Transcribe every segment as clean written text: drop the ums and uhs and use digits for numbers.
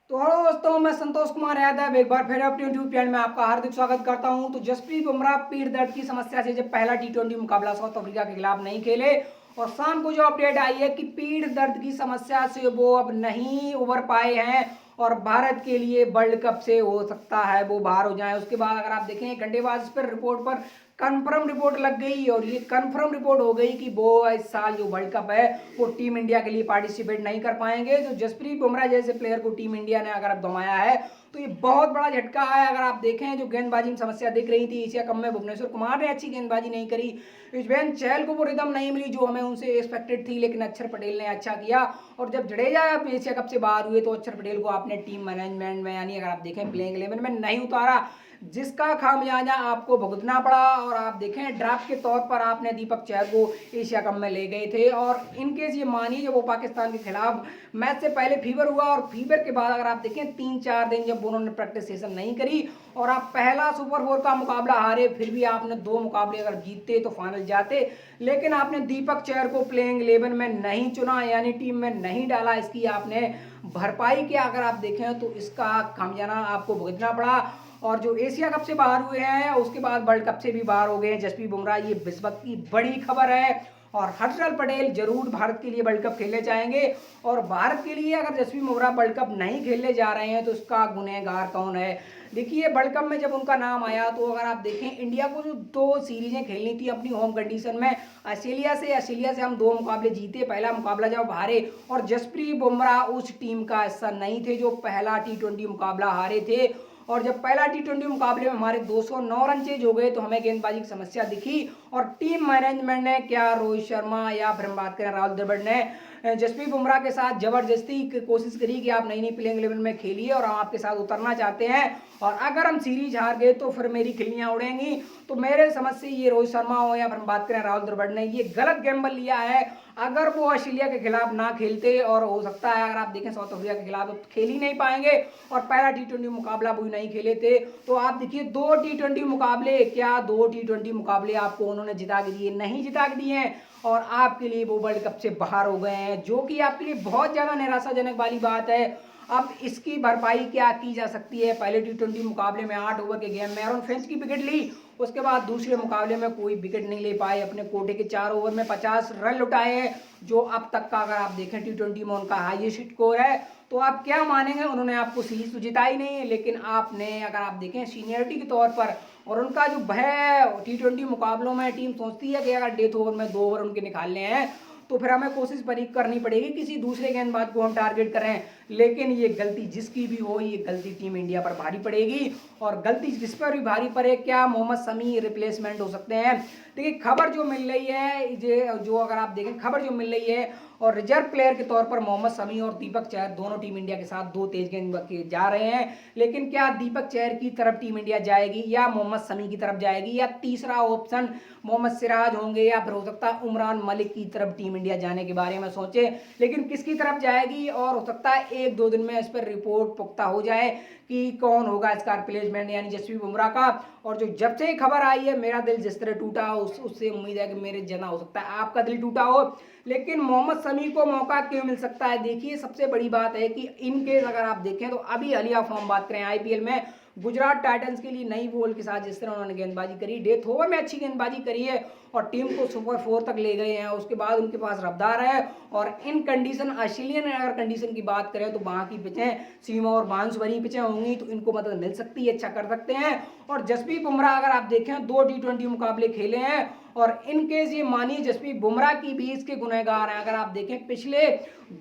तो हेलो दोस्तों, मैं संतोष कुमार यादव एक बार फिर अपने यूट्यूब चैनल में आपका हार्दिक स्वागत करता हूं। तो जसप्रीत बुमराह पीठ दर्द की समस्या से जब पहला टी20 मुकाबला साउथ अफ्रीका के खिलाफ नहीं खेले और शाम को जो अपडेट आई है कि पीठ दर्द की समस्या से वो अब नहीं उबर पाए हैं और भारत के लिए वर्ल्ड कप से हो सकता है वो बाहर हो जाए। उसके बाद अगर आप देखें घंटेबाज पर रिपोर्ट पर कंफर्म रिपोर्ट लग गई और ये कंफर्म रिपोर्ट हो गई कि वो इस साल जो वर्ल्ड कप है वो टीम इंडिया के लिए पार्टिसिपेट नहीं कर पाएंगे। जो जसप्रीत बुमराह जैसे प्लेयर को टीम इंडिया ने अगर अब गंवाया है तो ये बहुत बड़ा झटका है। अगर आप देखें जो गेंदबाजी में समस्या दिख रही थी एशिया कप में भुवनेश्वर कुमार ने अच्छी गेंदबाजी नहीं करी, युजवेंद्र चहल को वो रिदम नहीं मिली जो हमें उनसे एक्सपेक्टेड थी, लेकिन अक्षर पटेल ने अच्छा किया। और जब जडेजा एशिया कप से बाहर हुए तो अक्षर पटेल को आपने टीम मैनेजमेंट में यानी अगर आप देखें प्लेइंग 11 में नहीं उतारा, जिसका खामियाजा आपको भुगतना पड़ा। और आप देखें ड्राफ्ट के तौर पर आपने दीपक चहर को एशिया कप में ले गए थे और इनकेस ये मानिए जब वो पाकिस्तान के खिलाफ मैच से पहले फीवर हुआ और फीवर के बाद अगर आप देखें 3-4 दिन जब उन्होंने प्रैक्टिस सेशन नहीं करी और आप पहला सुपर 4 का मुकाबला हारे, फिर भी आपने 2 मुकाबले अगर जीतते तो फाइनल जाते, लेकिन आपने दीपक चहर को प्लेइंग 11 में नहीं चुना यानी टीम में नहीं डाला। इसकी आपने भरपाई किया अगर आप देखें तो इसका खामियाजा आपको भुगतना पड़ा। और जो एशिया कप से बाहर हुए हैं उसके बाद वर्ल्ड कप से भी बाहर हो गए हैं जसप्रीत बुमराह, ये इस वक्त की बड़ी खबर है। और हर्षल पटेल जरूर भारत के लिए वर्ल्ड कप खेलने जाएंगे और भारत के लिए अगर जसप्रीत बुमराह वर्ल्ड कप नहीं खेलने जा रहे हैं तो उसका गुनहगार कौन है। देखिए वर्ल्ड कप में जब उनका नाम आया तो अगर आप देखें इंडिया को जो 2 सीरीजें खेलनी थी अपनी होम कंडीशन में, ऑस्ट्रेलिया से हम 2 मुकाबले जीते, पहला मुकाबला जब हारे और जसप्रीत बुमराह उस टीम का हिस्सा नहीं थे जो पहला टी20 मुकाबला हारे थे। और जब पहला टी20 मुकाबले में हमारे 209 रन चेज हो गए तो हमें गेंदबाजी की समस्या दिखी और टीम मैनेजमेंट ने क्या रोहित शर्मा या फिर हम बात करें राहुल द्रविड़ ने जसप्रीत बुमराह के साथ जबरदस्ती कोशिश करी कि आप नई नई प्लेइंग 11 में खेलिए और हम आपके साथ उतरना चाहते हैं और अगर हम सीरीज हार गए तो फिर मेरी खिल्लियां उड़ेंगी। तो मेरे समझ से ये रोहित शर्मा हो या फिर हम बात करें राहुल द्रविड़ ने ये गलत गैम्बल लिया है। अगर वो ऑस्ट्रेलिया के खिलाफ ना खेलते और हो सकता है अगर आप देखें साउथ अफ्रीका के खिलाफ तो खेल ही नहीं पाएंगे और पहला टी20 मुकाबला वो नहीं खेले थे। तो आप देखिए 2 टी20 मुकाबले, क्या 2 टी20 मुकाबले आपको उन्होंने जिता के दिए? नहीं जिता के दिए हैं और आपके लिए वो वर्ल्ड कप से बाहर हो गए हैं, जो कि आपके लिए बहुत ज़्यादा निराशाजनक वाली बात है। अब इसकी भरपाई क्या की जा सकती है? पहले टी20 मुकाबले में 8 ओवर के गेम में एरन फिंच की विकेट ली, उसके बाद दूसरे मुकाबले में कोई विकेट नहीं ले पाए, अपने कोटे के 4 ओवर में 50 रन लुटाए हैं जो अब तक का अगर आप देखें टी20 में उनका हाईएस्ट स्कोर है। तो आप क्या मानेंगे, उन्होंने आपको सीरीज तो जिताई नहीं है लेकिन आपने अगर आप देखें सीनियरिटी के तौर पर और उनका जो भय टी20 मुकाबलों में टीम सोचती है कि अगर डेथ ओवर में 2 ओवर उनके निकालने हैं तो फिर हमें कोशिश बड़ी करनी पड़ेगी किसी दूसरे गेंदबाज को हम टारगेट करें, लेकिन ये गलती जिसकी भी हो ये गलती टीम इंडिया पर भारी पड़ेगी। और गलती जिस पर भी भारी पड़े, क्या मोहम्मद शमी रिप्लेसमेंट हो सकते हैं? देखिए खबर जो मिल रही है जो अगर आप देखें खबर जो मिल रही है और रिजर्व प्लेयर के तौर पर मोहम्मद शमी और दीपक चहर दोनों टीम इंडिया के साथ 2 तेज गेंद जा रहे हैं, लेकिन क्या दीपक चहर की तरफ टीम इंडिया जाएगी या मोहम्मद शमी की तरफ जाएगी या तीसरा ऑप्शन मोहम्मद सिराज होंगे या फिर हो सकता है उमरान मलिक की तरफ टीम इंडिया जाने के बारे में सोचे, लेकिन किसकी तरफ जाएगी और हो सकता है 1-2 दिन में इस पर रिपोर्ट पुख्ता हो जाए कि कौन होगा इसका रिप्लेसमेंट यानी जसप्रीत बुमराह का। और जो जब से खबर आई है मेरा दिल जिस तरह टूटा उससे उम्मीद है कि मेरे जना हो सकता है आपका दिल टूटा हो, लेकिन मोहम्मद शमी को मौका क्यों मिल सकता है? देखिए सबसे बड़ी बात है कि इनकेस अगर आप देखें तो अभी हालिया फॉर्म बात करें आईपीएल में गुजरात टाइटंस के लिए नई बॉल के साथ जिस तरह उन्होंने गेंदबाजी करी, डेथ ओवर में अच्छी गेंदबाजी करी है और टीम को सुपर 4 तक ले गए हैं। उसके बाद उनके पास रफ्तार है और इन कंडीशन ऑस्ट्रेलियन अगर कंडीशन की बात करें तो वहाँ की पिचें सीमा और बांसुरी पिचें होंगी तो इनको मदद मिल सकती है, अच्छा कर सकते हैं। और जसप्रीत बुमराह अगर आप देखें 2 टी20 मुकाबले खेले हैं और इनकेस ये मानिए जसप्रीत बुमराह की भी इसके गुनहगार हैं। अगर आप देखें पिछले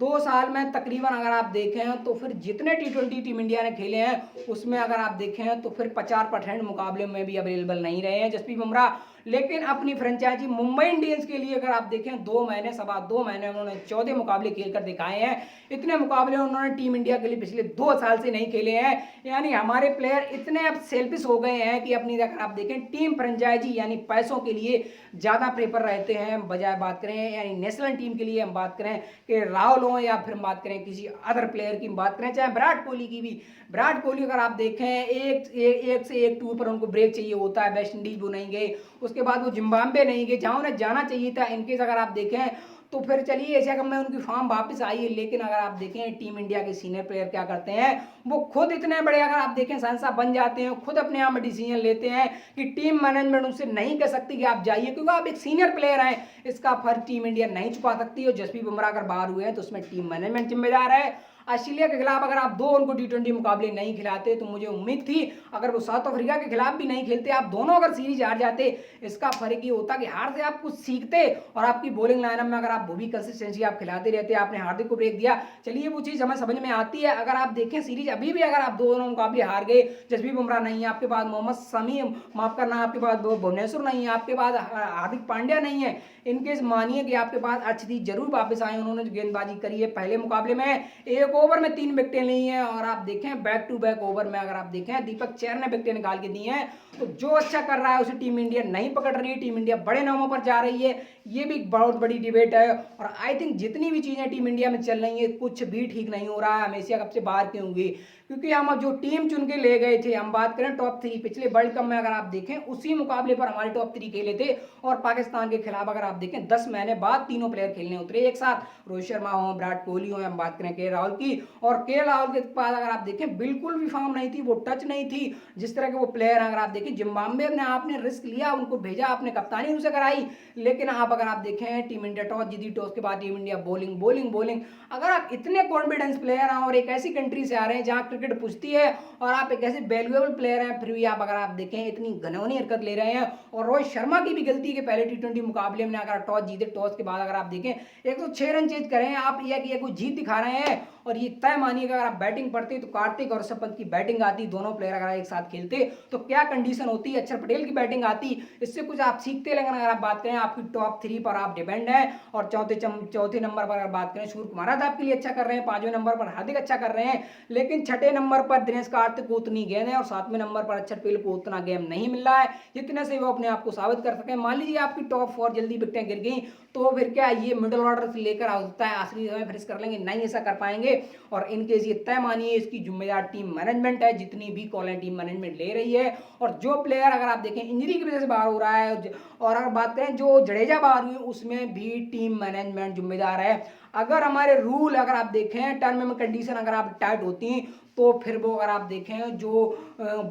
2 साल में तकरीबन अगर आप देखें तो फिर जितने टी20 टीम इंडिया ने खेले हैं उसमें अगर आप देखें तो फिर 50% मुकाबले में भी अवेलेबल नहीं रहे हैं जसप्रीत बुमराह, लेकिन अपनी फ्रेंचाइजी मुंबई इंडियंस के लिए अगर आप देखें 2 महीने 2.25 महीने उन्होंने 14 मुकाबले खेलकर दिखाए हैं। इतने मुकाबले उन्होंने टीम इंडिया के लिए पिछले 2 साल से नहीं खेले हैं, यानी हमारे प्लेयर इतने अब सेल्फिश हो गए हैं कि अपनी अगर आप देखें टीम फ्रेंचाइजी यानी पैसों के लिए ज़्यादा प्रेफर रहते हैं बजाय बात करें यानी नेशनल टीम के लिए हम बात करें कि राहुल हो या फिर हम बात करें किसी अदर प्लेयर की बात करें चाहे विराट कोहली की भी। विराट कोहली अगर आप देखें एक से एक टूर पर उनको ब्रेक चाहिए होता है, वेस्ट इंडीज वो नहीं गए, उसके बाद वो जिम्बाब्वे नहीं गए जहाँ उन्हें जाना चाहिए था। इनकेस अगर आप देखें तो फिर चलिए एशिया कप में उनकी फॉर्म वापस आई है। लेकिन अगर आप देखें टीम इंडिया के सीनियर प्लेयर क्या करते हैं, वो खुद इतने बड़े अगर आप देखें संस्था बन जाते हैं, खुद अपने आप में डिसीजन लेते हैं कि टीम मैनेजमेंट उनसे नहीं कह सकती कि आप जाइए, क्योंकि आप एक सीनियर प्लेयर हैं, इसका फर्क टीम इंडिया नहीं छुपा सकती। और जसप्रीत बुमराह अगर बाहर हुए हैं तो उसमें टीम मैनेजमेंट जिम्मेदार है। ऑस्ट्रेलिया के खिलाफ अगर आप दो उनको टी20 मुकाबले नहीं खिलाते तो मुझे उम्मीद थी अगर वो साउथ अफ्रीका के खिलाफ भी नहीं खेलते, आप दोनों अगर सीरीज हार जाते, इसका फर्क ये होता कि हार से आप कुछ सीखते और आपकी बॉलिंग लाइनअप में अगर आप वो भी कंसिस्टेंसी आप खिलाते रहते। आपने हार्दिक को ब्रेक दिया, चलिए वो चीज़ हमें समझ में आती है। अगर आप देखें सीरीज अभी भी अगर आप दोनों मुकाबले हार गए, जसप्रीत बुमराह नहीं है आपके पास, मोहम्मद शमी माफ करना आपके पास, भुवनेश्वर नहीं है आपके पास, हार्दिक पांड्या नहीं है, इनकेस मानिए कि आपके पास अर्शदीप जरूर वापस आए, उन्होंने जो गेंदबाजी करी है पहले मुकाबले में, एक ओवर में 3 विकेटें ली हैं। और आप देखें बैक टू बैक ओवर में अगर आप देखें दीपक चहर ने विकेटें निकाल के दी हैं। तो जो अच्छा कर रहा है उसे टीम इंडिया नहीं पकड़ रही है, टीम इंडिया बड़े नामों पर जा रही है, ये भी बहुत बड़ी डिबेट है। और आई थिंक जितनी भी चीजें टीम इंडिया में चल रही है कुछ भी ठीक नहीं हो रहा है। हम एशिया कप से बाहर क्यों हुए, क्योंकि हम जो टीम चुन के ले गए थे, हम बात करें टॉप 3 पिछले वर्ल्ड कप में अगर आप देखें उसी मुकाबले पर हमारे टॉप 3 खेले थे। और पाकिस्तान के खिलाफ अगर आप देखें 10 महीने बाद तीनों प्लेयर खेलने उतरे एक साथ, रोहित शर्मा हो, विराट कोहली हो, हम बात करें के राहुल की। और के राहुल के पास अगर आप देखें बिल्कुल भी फॉर्म नहीं थी, वो टच नहीं थी जिस तरह के वो प्लेयर अगर आप देखें। जिम्बाब्वे ने आपने रिस्क लिया, उनको भेजा, आपने कप्तानी उनसे कराई, लेकिन आप अगर आप देखें टीम इंडिया टॉस जीती, टॉस के बाद team India bowling bowling bowling. अगर आप इतने कॉन्फिडेंस प्लेयर हैं और एक ऐसी कंट्री से आ रहे हैं जहां क्रिकेट पूछती है और आप एक ऐसे वैल्यूएबल प्लेयर हैं, फिर भी आप अगर आप देखें इतनी घनौनी हरकत ले रहे हैं। और रोहित शर्मा की भी गलती के पहले टी20 मुकाबले में अगर टॉस जीते, टॉस के बाद अगर आप देखें 106 रन चेज करें, आप ये कोई जीत दिखा रहे हैं। और ये तय मानिएगा अगर आप बैटिंग पढ़ते तो कार्तिक और ऋषभ पंत की बैटिंग आती, दोनों प्लेयर अगर एक साथ खेलते तो क्या कंडीशन होती, अक्षर पटेल की बैटिंग आती, इससे कुछ आप सीखते। लेकिन अगर आप बात करें आपकी टॉप 3 पर आप डिपेंड है। और चौथे नंबर पर अगर बात करें सूर्य कुमार यादव आपके लिए अच्छा कर रहे हैं, 5वें नंबर पर हार्दिक अच्छा कर रहे हैं, लेकिन 6ठे नंबर पर दिनेश कार्तिक को उतनी गेंद है और 7वें नंबर पर अक्षर पटेल को उतना गेम नहीं मिल रहा है जितने से वो अपने आप को साबित कर सके। मान लीजिए आपकी टॉप 4 जल्दी विकेटें गिर गई तो फिर क्या ये मिडिल ऑर्डर से लेकर आ सकता है आखिरी समय फिनिश कर लेंगे, नहीं ऐसा कर पाएंगे। और इनके ये तय मानिए इसकी जिम्मेदार टीम मैनेजमेंट है, जितनी भी कॉल टीम मैनेजमेंट ले रही है। और जो प्लेयर अगर आप देखें इंजरी की वजह से बाहर हो रहा है, और अगर बात करें जो जडेजा बाहर हुई उसमें भी टीम मैनेजमेंट जिम्मेदार है। अगर हमारे रूल अगर आप देखें टर्म एंड कंडीशन अगर आप टाइट होती तो फिर वो अगर आप देखें जो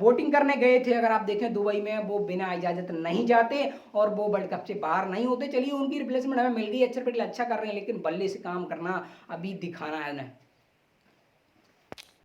वोटिंग करने गए थे अगर आप देखें दुबई में, वो बिना इजाजत नहीं जाते और वो वर्ल्ड कप से बाहर नहीं होते। चलिए उनकी रिप्लेसमेंट हमें मिल गई, अक्षर पटेल अच्छा कर रहे हैं, लेकिन बल्ले से काम करना अभी दिखाना है उन्हें।